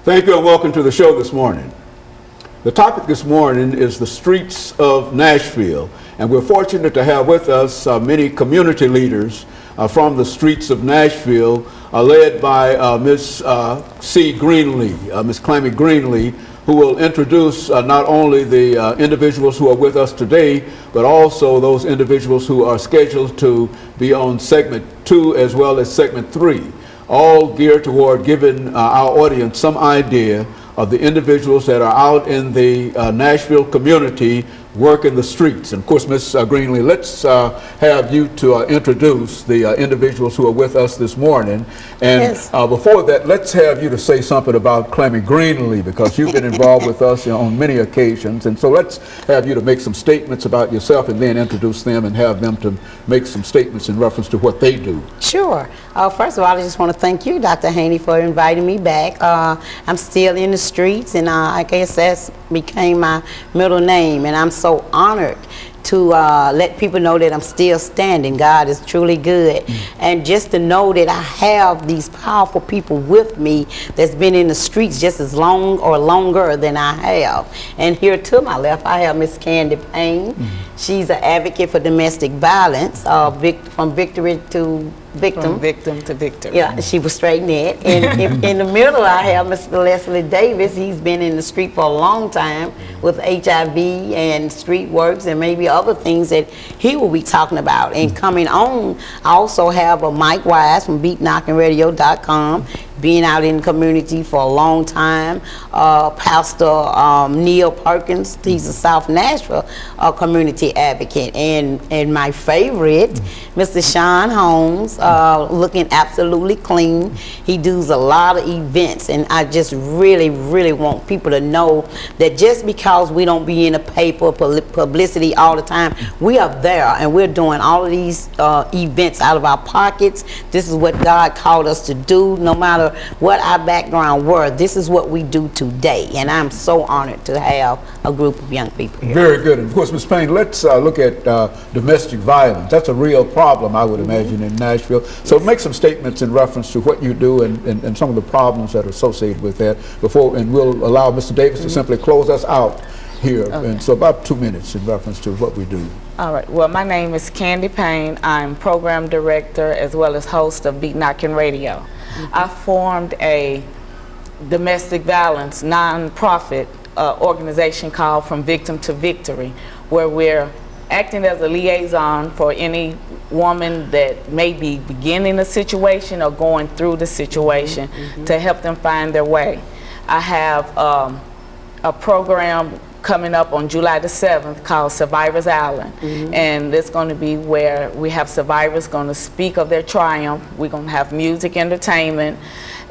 Thank you and welcome to the show this morning. The topic this morning is the streets of Nashville, and we're fortunate to have with us many community leaders from the streets of Nashville, led by Ms. CGreenlee, Ms. Clammy Greenlee, who will introduce not only the individuals who are with us today, but also those individuals who are scheduled to be on segment 2 as well as segment 3, all geared toward giving our audience some idea of the individuals that are out in the Nashville community working the streets. And of course, Ms. Greenlee, let's have you to introduce the individuals who are with us this morning. And yes. Before that, let's have you to say something about Clammy Greenlee, because you've been involved with us on many occasions. And so let's have you to make some statements about yourself and then introduce them and have them to make some statements in reference to what they do. Sure. First of all, I just want to thank you, Dr. Haney, for inviting me back. I'm still in the streets, and I guess that's became my middle name, and I'm so honored to let people know that I'm still standing. God is truly good. And just to know that I have these powerful people with me that's been in the streets just as long or longer than I have. And here to my left, I have Miss Candy Payne. She's an advocate for domestic violence, from victory to victim. From victim to victim. Yeah, she was straightened it. And in the middle, I have Mr. Leslie Davis. He's been in the street for a long time with HIV and street works and maybe other things that he will be talking about. And coming on, I also have a Mike Wise from beatknockingradio.com, being out in the community for a long time. Pastor Neil Perkins, he's a South Nashville community advocate. And my favorite, Mr. Sean Holmes, looking absolutely clean. He does a lot of events, and I just really, really want people to know that just because we don't be in the paper, publicity all the time, we are there, and we're doing all of these events out of our pockets. This is what God called us to do, no matter what our background were. This is what we do today, and I'm so honored to have a group of young people here. Very good. And of course, Ms. Payne, let's look at domestic violence. That's a real problem, I would imagine, in Nashville. So make some statements in reference to what you do and some of the problems that are associated with that before, and we'll allow Mr. Davis to simply close us out here. Okay. And so about 2 minutes in reference to what we do. All right. Well, my name is Candy Payne. I'm program director as well as host of Beat Knockin' Radio. I formed a domestic violence non-profit organization called From Victim to Victory, where we're acting as a liaison for any woman that may be beginning a situation or going through the situation to help them find their way. I have a program coming up on July the 7th called Survivors Island, and it's going to be where we have survivors going to speak of their triumph. We're going to have music, entertainment,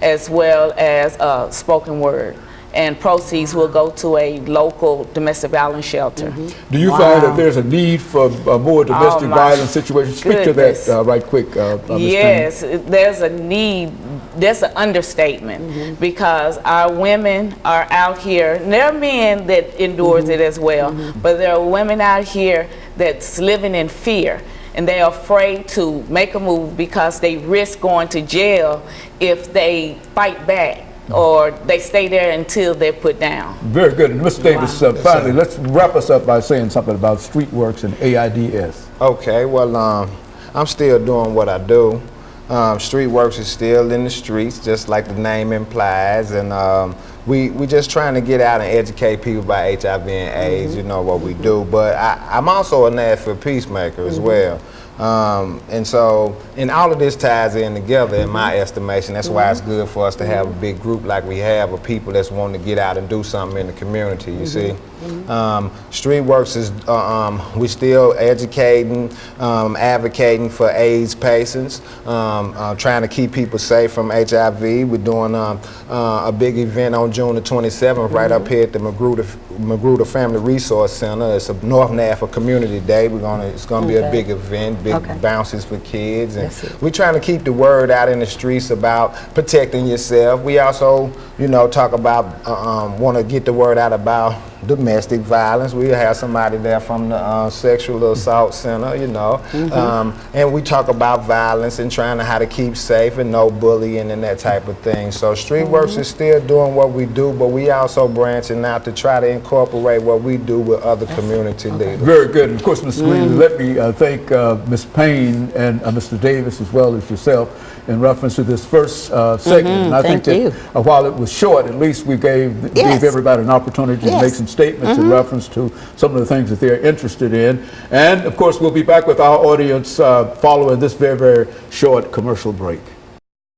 as well as spoken word, and proceeds will go to a local domestic violence shelter. Do you find that there's a need for more domestic violence situations? Speak to that right quick, Ms. Yes, Payne. there's a need. That's an understatement, because our women are out here, and there are men that endures it as well, but there are women out here that's living in fear, and they're afraid to make a move because they risk going to jail if they fight back or they stay there until they're put down. Very good. And Mr. Davis, finally, let's wrap us up by saying something about street works and AIDS. Okay, well, I'm still doing what I do. Street works is still in the streets, just like the name implies, and we just trying to get out and educate people about HIV and AIDS, you know what we do. But I'm also a Nashville peacemaker as well. And so, and all of this ties in together in my estimation. That's why it's good for us to have a big group like we have of people that's wanting to get out and do something in the community, you see. Street works is, we still educating, advocating for AIDS patients, trying to keep people safe from HIV. We're doing a big event on June the 27th right up here at the Magruder Family Resource Center. It's a North Nashville Community Day. It's gonna be a big event, big bounces for kids, and we're trying to keep the word out in the streets about protecting yourself. We also, you know, talk about, want to get the word out about domestic violence. We have somebody there from the sexual assault center, you know, and we talk about violence and trying to how to keep safe and no bullying and that type of thing. So StreetWorks is still doing what we do, but we also branching out to try to incorporate what we do with other community leaders. Very good. And of course, Ms. Green, let me thank Ms. Payne and Mr. Davis as well as yourself in reference to this first segment. And I think that while it was short, at least we gave everybody an opportunity to make some statements in reference to some of the things that they're interested in. And of course, we'll be back with our audience following this very, very short commercial break.